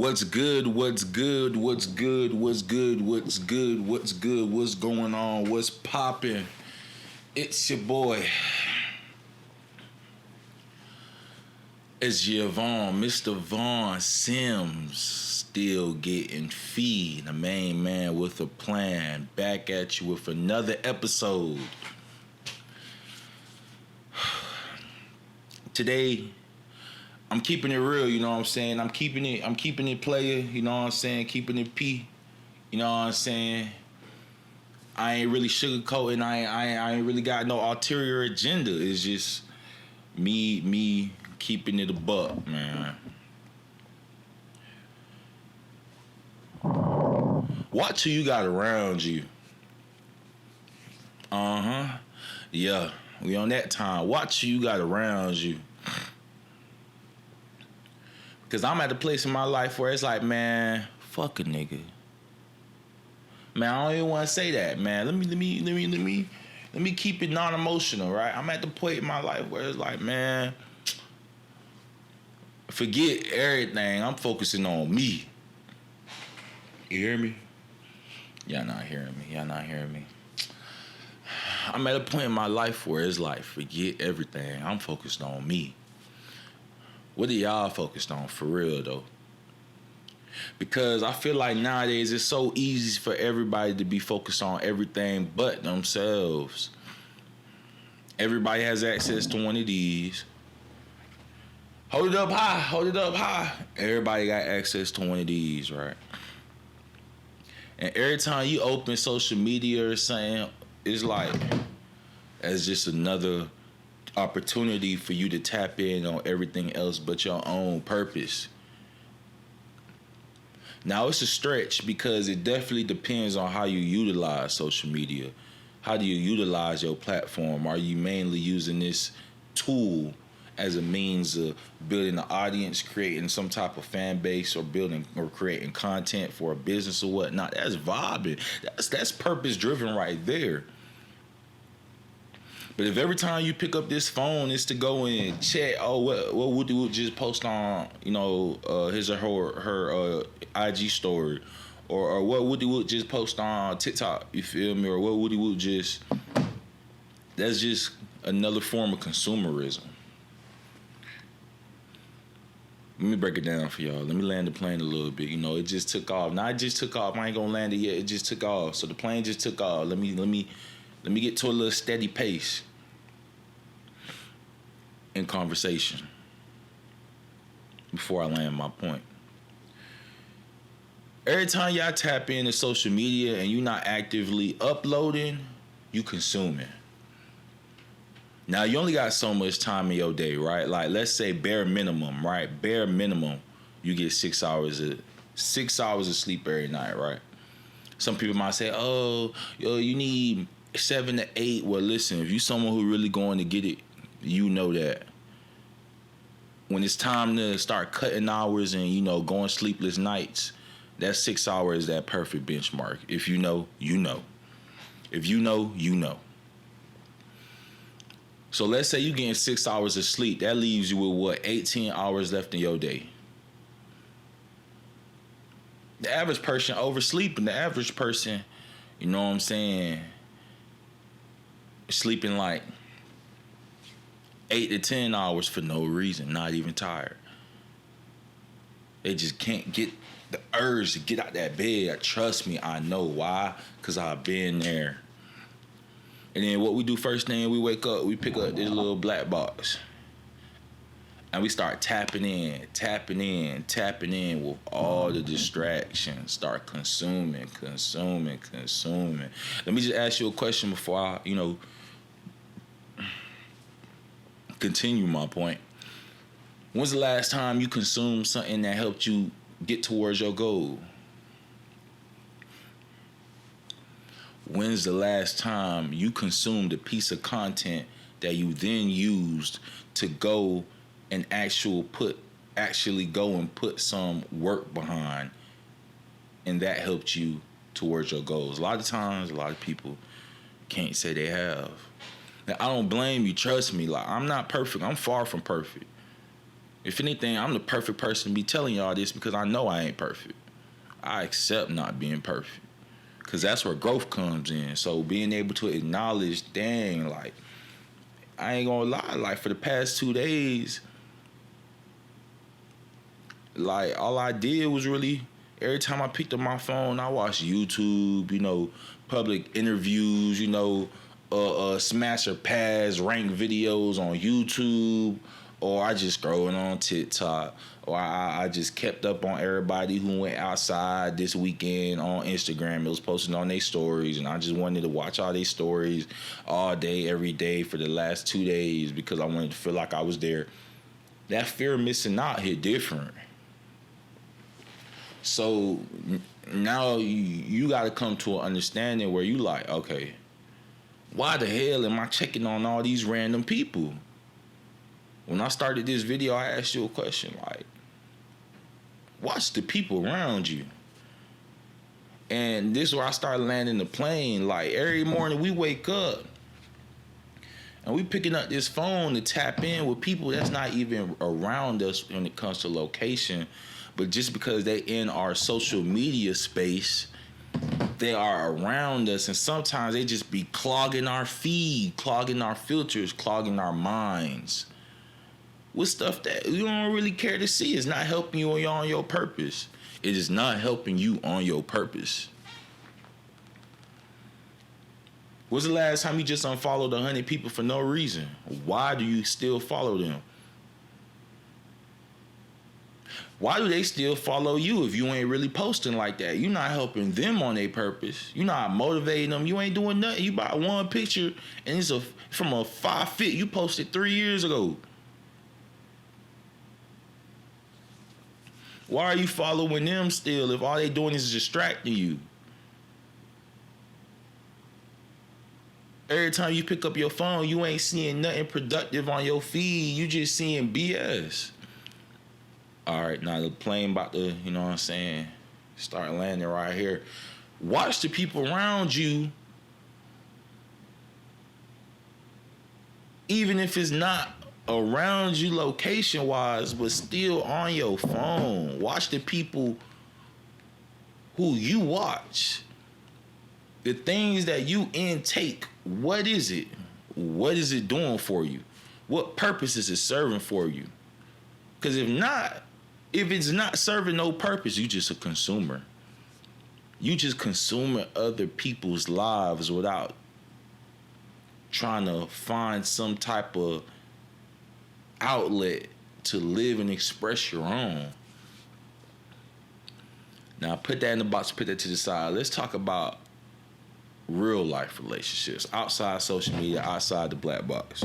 What's good? What's good? What's good? What's good? What's good? What's good? What's going on? What's popping? It's your boy, SGFVANN, Mr. Vaughn Sims, still getting feed. The main man with a plan. Back at you with another episode. Today, I'm keeping it real, you know what I'm saying? I'm keeping it player, you know what I'm saying? Keeping it P, you know what I'm saying? I ain't really sugarcoating, I ain't really got no ulterior agenda. It's just me keeping it a buck, man. Watch who you got around you. Yeah, we on that time. Watch who you got around you. Cause I'm at the place in my life where it's like, man, fuck a nigga. Man, I don't even want to say that, man. Let me keep it non-emotional, right? I'm at the point in my life where it's like, man, forget everything. I'm focusing on me. You hear me? Y'all not hearing me. I'm at a point in my life where it's like, forget everything. I'm focused on me. What are y'all focused on for real though? Because I feel like nowadays it's so easy for everybody to be focused on everything but themselves. Everybody has access to one of these. Hold it up high. Everybody got access to one of these, right? And every time you open social media or something, it's like it's just another opportunity for you to tap in on everything else but your own purpose. Now it's a stretch because it definitely depends on how you utilize social media. How do you utilize your platform? Are you mainly using this tool as a means of building an audience, creating some type of fan base, or building or creating content for a business or whatnot? That's vibing. That's purpose driven right there. But if every time you pick up this phone is to go and check, what would just post on, his or her IG story, or what would just post on TikTok, you feel me? Or what would just, that's just another form of consumerism. Let me break it down for y'all. Let me land the plane a little bit. It just took off. Now it just took off. I ain't gonna land it yet. It just took off. So the plane just took off. Let me get to a little steady pace in conversation before I land my point. Every time y'all tap into social media and you're not actively uploading, you consuming. Now you only got so much time in your day, right? Like let's say bare minimum, right? Bare minimum, you get 6 hours of sleep every night, right? Some people might say, you need 7 to 8. Well, listen, if you someone who really going to get it, you know that when it's time to start cutting hours and going sleepless nights, that 6 hours is that perfect benchmark. If you know, you know. If you know, you know. So let's say you getting 6 hours of sleep. That leaves you with 18 hours left in your day. The average person oversleeping. The average person, you know what I'm saying, sleeping like 8 to 10 hours for no reason, not even tired. They just can't get the urge to get out that bed. Trust me, I know why, because I've been there. And then what we do first thing, we wake up, we pick up this little black box. And we start tapping in with all the distractions. Start consuming. Let me just ask you a question before I, continue my point. When's the last time you consumed something that helped you get towards your goal? When's the last time you consumed a piece of content that you then used to go and actually go and put some work behind, and that helped you towards your goals? A lot of times, a lot of people can't say they have. Now, I don't blame you, trust me. Like, I'm not perfect. I'm far from perfect. If anything, I'm the perfect person to be telling y'all this because I know I ain't perfect. I accept not being perfect because that's where growth comes in. So being able to acknowledge, dang, like, I ain't gonna lie, like, for the past 2 days, like, all I did was really, every time I picked up my phone, I watched YouTube, you know, public interviews, you know, smash or pass ranked videos on YouTube, or I just scrolling on TikTok, or I just kept up on everybody who went outside this weekend on Instagram. It was posting on their stories, and I just wanted to watch all their stories all day, every day for the last 2 days because I wanted to feel like I was there. That fear of missing out hit different. So now you got to come to an understanding where you like, okay, why the hell am I checking on all these random people? When I started this video, I asked you a question like, watch the people around you. And this is where I started landing the plane. Like, every morning we wake up and we picking up this phone to tap in with people that's not even around us when it comes to location. But just because they in our social media space, they are around us, and sometimes they just be clogging our feed, clogging our filters, clogging our minds with stuff that you don't really care to see. It's not helping you on your purpose. It is not helping you on your purpose. When's the last time you just unfollowed 100 people for no reason? Why do you still follow them? Why do they still follow you if you ain't really posting like that? You're not helping them on their purpose. You're not motivating them. You ain't doing nothing. You buy one picture and it's from a 5 fit you posted 3 years ago. Why are you following them still if all they doing is distracting you? Every time you pick up your phone, you ain't seeing nothing productive on your feed. You just seeing BS. All right, now the plane about to, you know what I'm saying, start landing right here. Watch the people around you, even if it's not around you location-wise, but still on your phone. Watch the people who you watch. The things that you intake, what is it? What is it doing for you? What purpose is it serving for you? Because if it's not serving no purpose, you just a consumer. You just consuming other people's lives without trying to find some type of outlet to live and express your own. Now, put that in the box, put that to the side. Let's talk about real life relationships outside social media, outside the black box.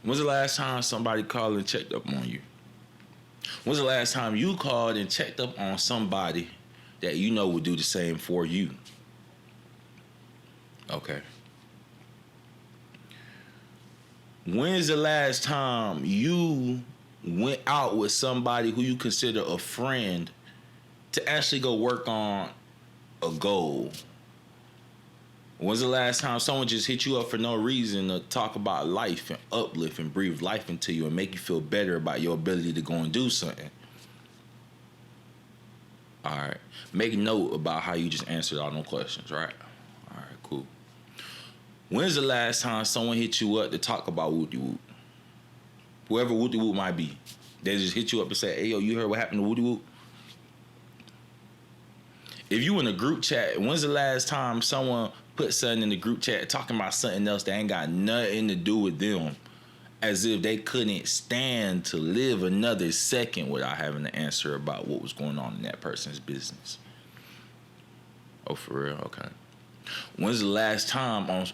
When's the last time somebody called and checked up on you? When's the last time you called and checked up on somebody that you know would do the same for you? Okay. When's the last time you went out with somebody who you consider a friend to actually go work on a goal? When's the last time someone just hit you up for no reason to talk about life and uplift and breathe life into you and make you feel better about your ability to go and do something? All right. Make note about how you just answered all them questions, right? All right, cool. When's the last time someone hit you up to talk about Woody Woot? Whoever Woody Woot might be. They just hit you up and say, hey, yo, you heard what happened to Woody Woot? If you in a group chat, when's the last time someone put something in the group chat talking about something else that ain't got nothing to do with them, as if they couldn't stand to live another second without having to answer about what was going on in that person's business? Oh, for real? Okay. When's the last time on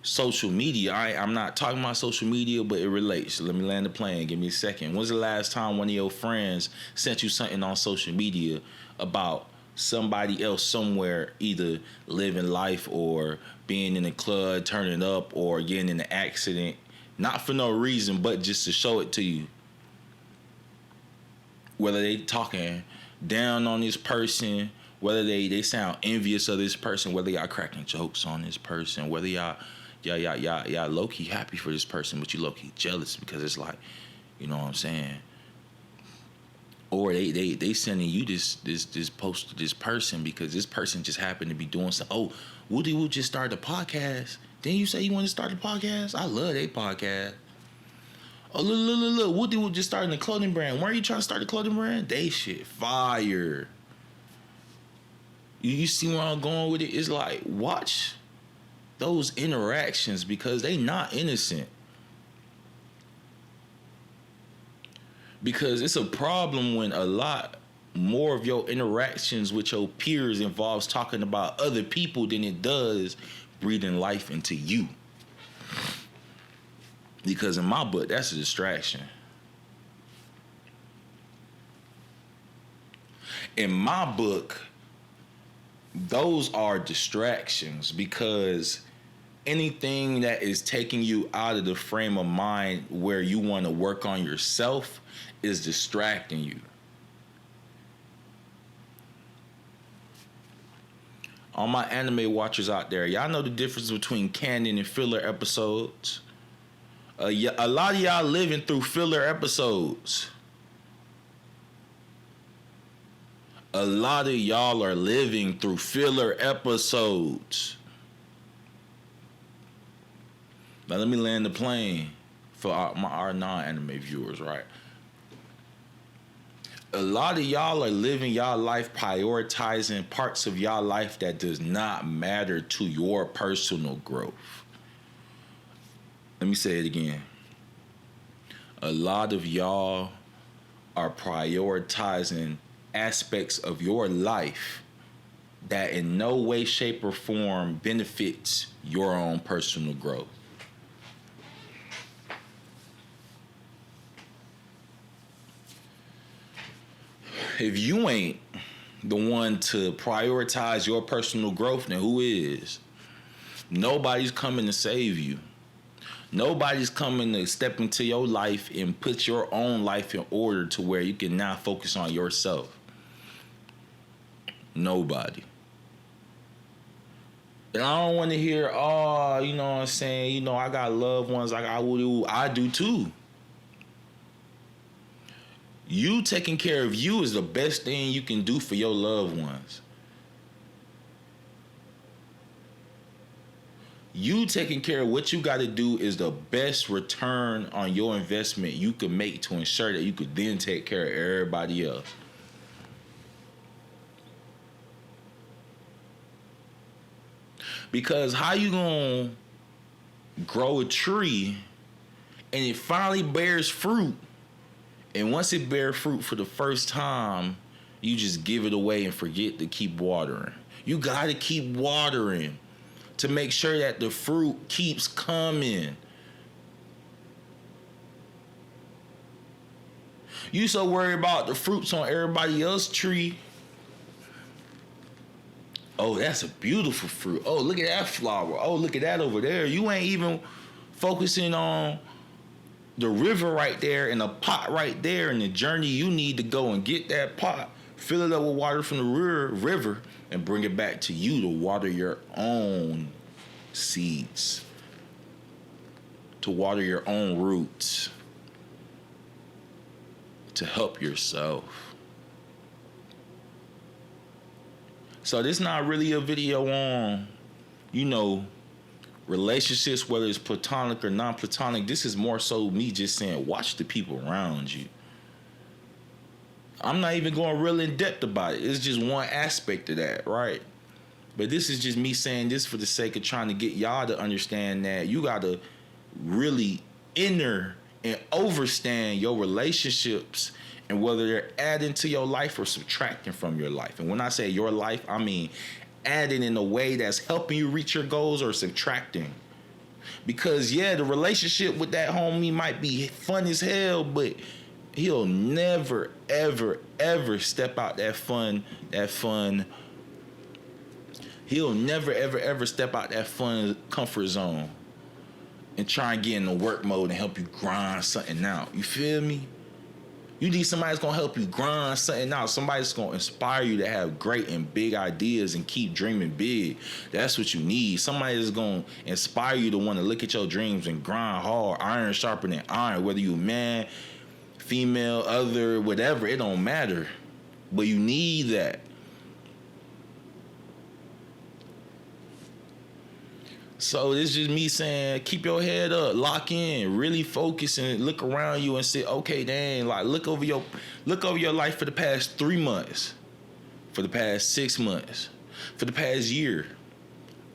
social media? I'm not talking about social media, but it relates. So let me land the plane. Give me a second. When's the last time one of your friends sent you something on social media about somebody else somewhere either living life or being in a club, turning up, or getting in an accident, not for no reason, but just to show it to you? whether they talking down on this person, whether they sound envious of this person, whether y'all cracking jokes on this person, whether y'all low-key happy for this person, but you low-key jealous because it's like, you know what I'm saying? Or they sending you this post to this person because this person just happened to be doing something. Oh, Woody just started a podcast. Didn't you say you want to start a podcast? I love they podcast. Oh, look. Woody just starting a clothing brand. Why are you trying to start a clothing brand? They shit fire. You see where I'm going with it? It's like, watch those interactions because they not innocent. Because it's a problem when a lot more of your interactions with your peers involves talking about other people than it does breathing life into you. Because in my book, that's a distraction. In my book, those are distractions because anything that is taking you out of the frame of mind where you want to work on yourself is distracting you. All my anime watchers out there, y'all know the difference between canon and filler episodes. A lot of y'all living through filler episodes. A lot of y'all are living through filler episodes. Now let me land the plane for our non-anime viewers, right? A lot of y'all are living y'all life prioritizing parts of y'all life that does not matter to your personal growth. Let me say it again. A lot of y'all are prioritizing aspects of your life that in no way, shape, or form benefits your own personal growth. If you ain't the one to prioritize your personal growth, then who is? Nobody's coming to save you. Nobody's coming to step into your life and put your own life in order to where you can now focus on yourself. Nobody. And I don't want to hear, oh, you know what I'm saying? You know, I got loved ones. I do too. You taking care of you is the best thing you can do for your loved ones. You taking care of what you got to do is the best return on your investment you can make to ensure that you could then take care of everybody else. Because how you gonna grow a tree and it finally bears fruit, and once it bears fruit for the first time, you just give it away and forget to keep watering? You gotta keep watering to make sure that the fruit keeps coming. You so worried about the fruits on everybody else's tree. Oh, that's a beautiful fruit. Oh, look at that flower. Oh, look at that over there. You ain't even focusing on the river right there and the pot right there and the journey you need to go and get that pot, fill it up with water from the river, and bring it back to you to water your own seeds, to water your own roots, to help yourself. So this not really a video on, you know, relationships, whether it's platonic or non-platonic. This is more so me just saying, watch the people around you. I'm not even going real in depth about it. It's just one aspect of that, right? But this is just me saying this for the sake of trying to get y'all to understand that you got to really enter and overstand your relationships and whether they're adding to your life or subtracting from your life. And when I say your life, I mean adding in a way that's helping you reach your goals or subtracting. Because, yeah, the relationship with that homie might be fun as hell, but he'll never, ever, ever step out that fun. He'll never, ever, ever step out that fun comfort zone and try and get in the work mode and help you grind something out. You feel me? You need somebody that's gonna help you grind something out. Somebody that's gonna inspire you to have great and big ideas and keep dreaming big. That's what you need. Somebody that's gonna inspire you to want to look at your dreams and grind hard. Iron sharpening iron. Whether you a man, female, other, whatever, it don't matter. But you need that. So this is just me saying, keep your head up, lock in, really focus and look around you and say, okay, dang, like look over your life for the past 3 months, for the past 6 months, for the past year.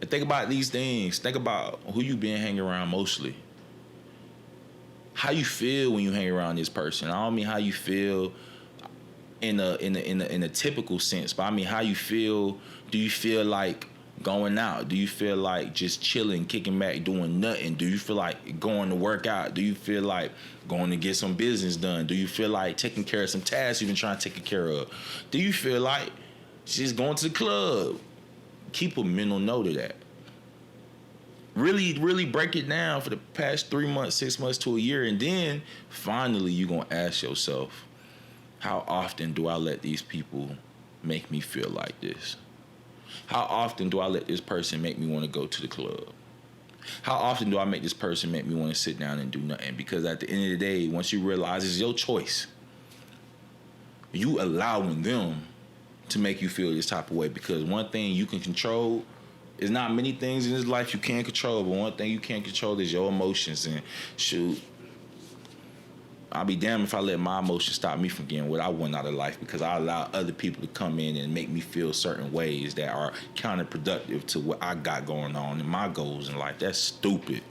And think about these things. Think about who you been hanging around mostly. How you feel when you hang around this person. I don't mean how you feel in a typical sense, but I mean how you feel. Do you feel like going out? Do you feel like just chilling, kicking back, doing nothing? Do you feel like going to work out? Do you feel like going to get some business done? Do you feel like taking care of some tasks you've been trying to take care of? Do you feel like just going to the club? Keep a mental note of that. Really, really break it down for the past 3 months, 6 months to a year, and then finally you're going to ask yourself, how often do I let these people make me feel like this? How often do I let this person make me want to go to the club? How often do I make this person make me want to sit down and do nothing? Because at the end of the day, once you realize it's your choice, you allowing them to make you feel this type of way. Because one thing you can control is not many things in this life you can't control, but one thing you can't control is your emotions. And shoot, I'll be damned if I let my emotions stop me from getting what I want out of life, because I allow other people to come in and make me feel certain ways that are counterproductive to what I got going on and my goals in life. That's stupid.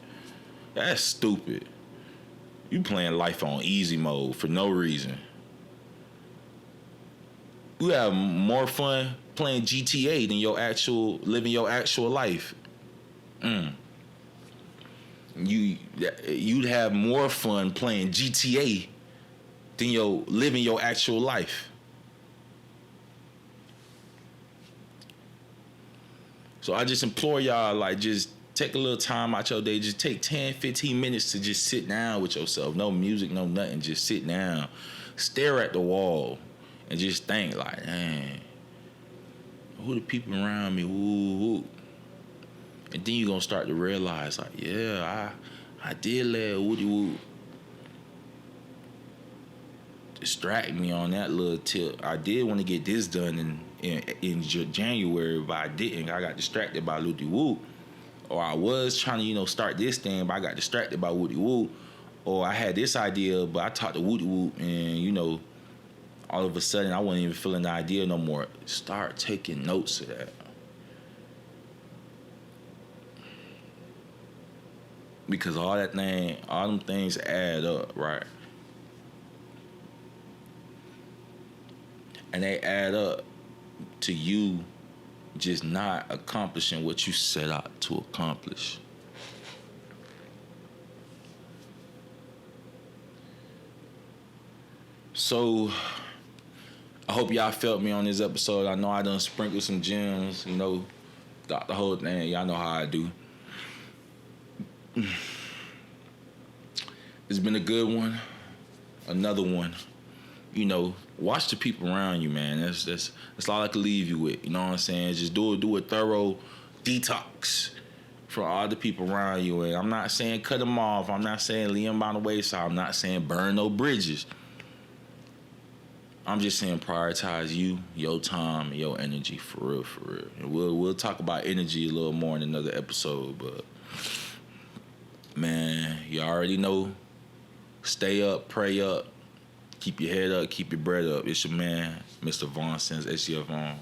That's stupid. You playing life on easy mode for no reason. You have more fun playing GTA than living your actual life. You'd have more fun playing GTA than living your actual life. So I just implore y'all, like, just take a little time out your day. Just take 10, 15 minutes to just sit down with yourself. No music, no nothing. Just sit down. Stare at the wall and just think, like, dang, who the people around me? Ooh. And then you're going to start to realize, like, yeah, I did let Woody Woo distract me on that little tip. I did want to get this done in January, but I didn't. I got distracted by Woody Woo. Or I was trying to, start this thing, but I got distracted by Woody Woo. Or I had this idea, but I talked to Woody Woo, and, all of a sudden I wasn't even feeling the idea no more. Start taking notes of that. Because all them things add up, right? And they add up to you just not accomplishing what you set out to accomplish. So I hope y'all felt me on this episode. I know I done sprinkled some gems, got the whole thing. Y'all know how I do. It's been a good one. Another one. Watch the people around you, man. That's all I can leave you with. You know what I'm saying? Just do a thorough detox for all the people around you. And I'm not saying cut them off. I'm not saying leave them by the wayside. I'm not saying burn no bridges. I'm just saying prioritize you, your time, and your energy, for real, for real. And we'll talk about energy a little more in another episode, but man, you already know. Stay up, pray up, keep your head up, keep your bread up. It's your man, Mr. Vaughn Sins, SGFVANN.